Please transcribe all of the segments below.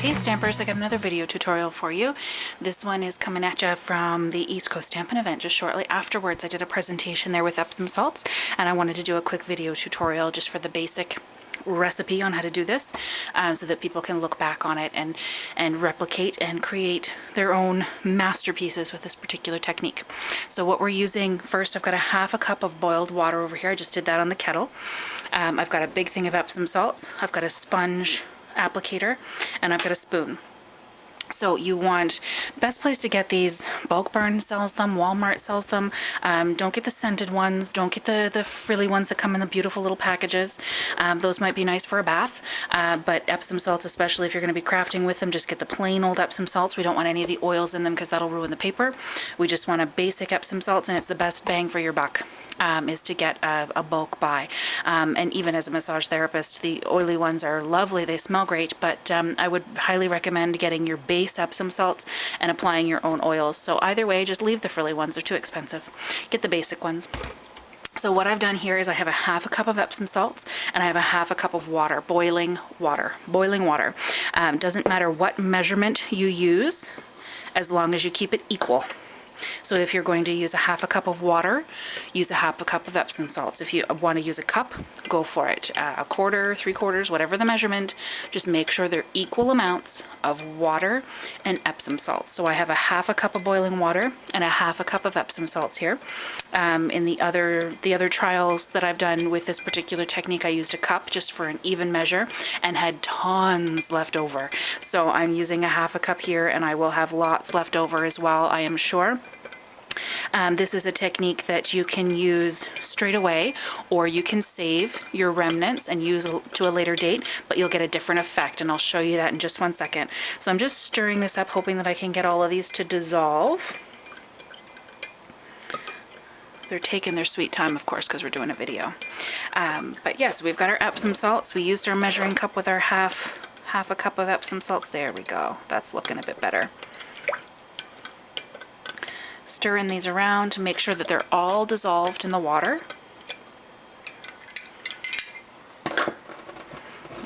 Hey Stampers, I got another video tutorial for you. This one is coming at you from the East Coast Stampin' event. Just shortly afterwards I did a presentation there with Epsom salts, and I wanted to do a quick video tutorial just for the basic recipe on how to do this, so that people can look back on it and replicate and create their own masterpieces with this particular technique. So what we're using first, I've got a half a cup of boiled water over here. I just did that on the kettle. I've got a big thing of Epsom salts. I've got a sponge applicator, and I've got a spoon. So you want, best place to get these, Bulk Barn sells them, Walmart sells them. Don't get the scented ones, don't get the frilly ones that come in the beautiful little packages. Those might be nice for a bath, but Epsom salts, especially if you're going to be crafting with them, just get the plain old Epsom salts. We don't want any of the oils in them because that'll ruin the paper. We just want a basic Epsom salts, and it's the best bang for your buck, is to get a bulk buy. And even as a massage therapist, the oily ones are lovely, they smell great, but I would highly recommend getting your base Epsom salts and applying your own oils. So either way, just leave the frilly ones, they're too expensive. Get the basic ones. So what I've done here is I have a half a cup of Epsom salts and I have a half a cup of water, boiling water. Doesn't matter what measurement you use, as long as you keep it equal. So if you're going to use a half a cup of water, use a half a cup of Epsom salts. If you want to use a cup, go for it. A quarter, 3/4, whatever the measurement, just make sure they're equal amounts of water and Epsom salts. So I have a half a cup of boiling water and a half a cup of Epsom salts here. In the other trials that I've done with this particular technique, I used a cup just for an even measure and had tons left over. So I'm using a half a cup here, and I will have lots left over as well, I am sure. This is a technique that you can use straight away, or you can save your remnants and use to a later date, but you'll get a different effect, and I'll show you that in just one second. So I'm just stirring this up, hoping that I can get all of these to dissolve. They're taking their sweet time, of course, because we're doing a video. But yes, we've got our Epsom salts. We used our measuring cup with our half a cup of Epsom salts. There we go. That's looking a bit better. Stirring these around to make sure that they're all dissolved in the water.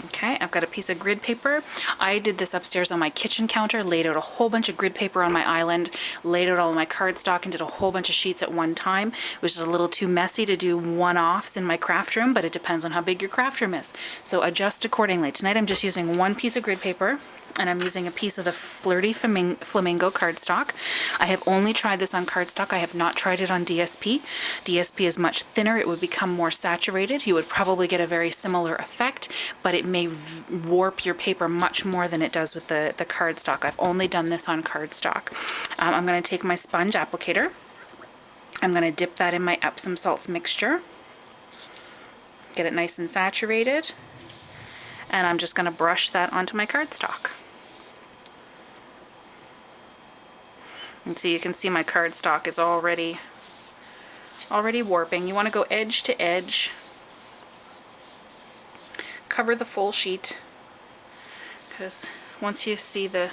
Okay, I've got a piece of grid paper. I did this upstairs on my kitchen counter, laid out a whole bunch of grid paper on my island, laid out all of my cardstock, and did a whole bunch of sheets at one time. It was just a little too messy to do one-offs in my craft room, but it depends on how big your craft room is. So adjust accordingly. Tonight I'm just using one piece of grid paper, and I'm using a piece of the Flirty Flamingo cardstock. I have only tried this on cardstock. I have not tried it on DSP. DSP is much thinner. It would become more saturated. You would probably get a very similar effect, but it may warp your paper much more than it does with the cardstock. I've only done this on cardstock. I'm going to take my sponge applicator. I'm going to dip that in my Epsom salts mixture. Get it nice and saturated. And I'm just going to brush that onto my cardstock. And so you can see my cardstock is already warping. You want to go edge to edge. Cover the full sheet, because once you see the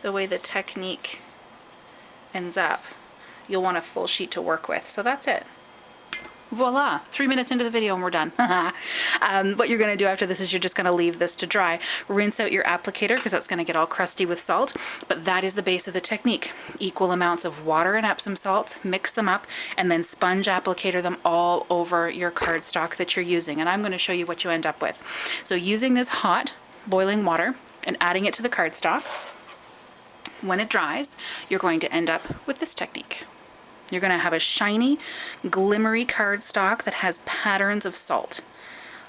way the technique ends up, you'll want a full sheet to work with. So that's it. Voila! 3 minutes into the video and we're done. What you're going to do after this is you're just going to leave this to dry. Rinse out your applicator, because that's going to get all crusty with salt, but that is the base of the technique. Equal amounts of water and Epsom salts, mix them up, and then sponge applicator them all over your cardstock that you're using. And I'm going to show you what you end up with. So using this hot boiling water and adding it to the cardstock, when it dries, you're going to end up with this technique. You're going to have a shiny, glimmery cardstock that has patterns of salt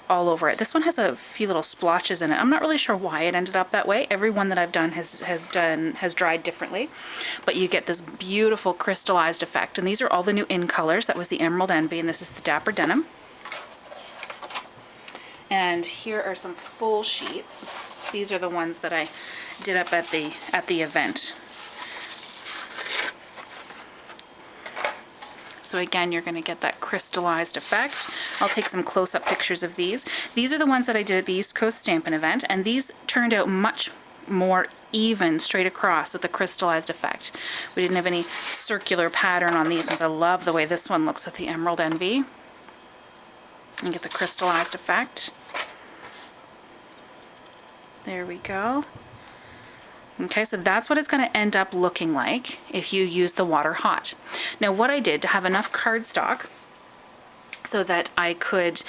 all over it. This one has a few little splotches in it. I'm not really sure why it ended up that way. Every one that I've done has dried differently, but you get this beautiful crystallized effect. And these are all the new in colors. That was the Emerald Envy, and this is the Dapper Denim. And here are some full sheets. These are the ones that I did up at the event. So again, you're going to get that crystallized effect. I'll take some close-up pictures of these. These are the ones that I did at the East Coast Stampin' event, and these turned out much more even straight across with the crystallized effect. We didn't have any circular pattern on these ones. I love the way this one looks with the Emerald Envy. And get the crystallized effect. There we go. Okay, so that's what it's going to end up looking like if you use the water hot. Now what I did to have enough cardstock so that I could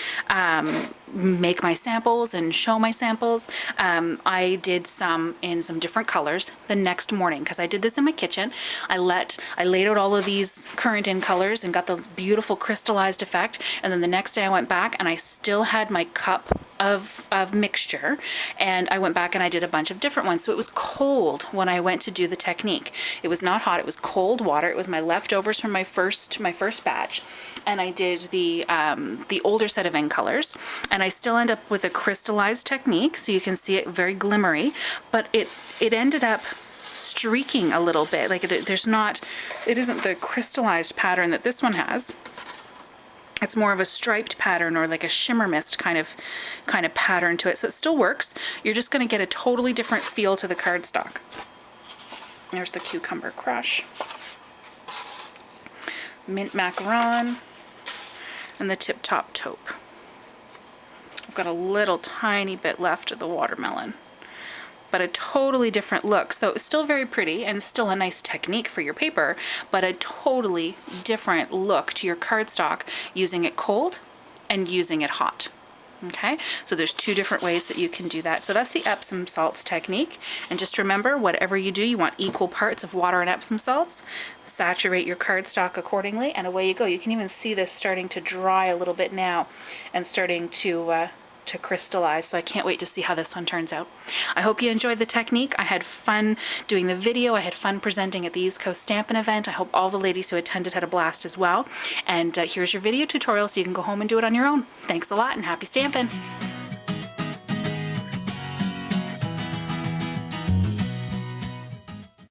make my samples and show my samples, I did some in some different colors the next morning because I did this in my kitchen. I laid out all of these current in colors and got the beautiful crystallized effect, and then the next day I went back and I still had my cup of mixture, and I went back and I did a bunch of different ones. So it was cold when I went to do the technique. It was not hot, it was cold water. It was my leftovers from my first batch, and I did the older set of in colors, and I still end up with a crystallized technique, so you can see it very glimmery, but it ended up streaking a little bit. Like it isn't the crystallized pattern that this one has. It's more of a striped pattern or like a shimmer mist kind of pattern to it. So it still works. You're just going to get a totally different feel to the cardstock. There's the cucumber crush, mint macaron, and the tip top taupe. I've got a little tiny bit left of the watermelon, but a totally different look. So it's still very pretty and still a nice technique for your paper, but a totally different look to your cardstock using it cold and using it hot. Okay, so there's two different ways that you can do that. So that's the Epsom salts technique. And just remember, whatever you do, you want equal parts of water and Epsom salts. Saturate your cardstock accordingly, and away you go. You can even see this starting to dry a little bit now and starting to crystallize. So I can't wait to see how this one turns out. I hope you enjoyed the technique. I had fun doing the video. I had fun presenting at the East Coast Stampin' event. I hope all the ladies who attended had a blast as well. And here's your video tutorial so you can go home and do it on your own. Thanks a lot and happy stampin'!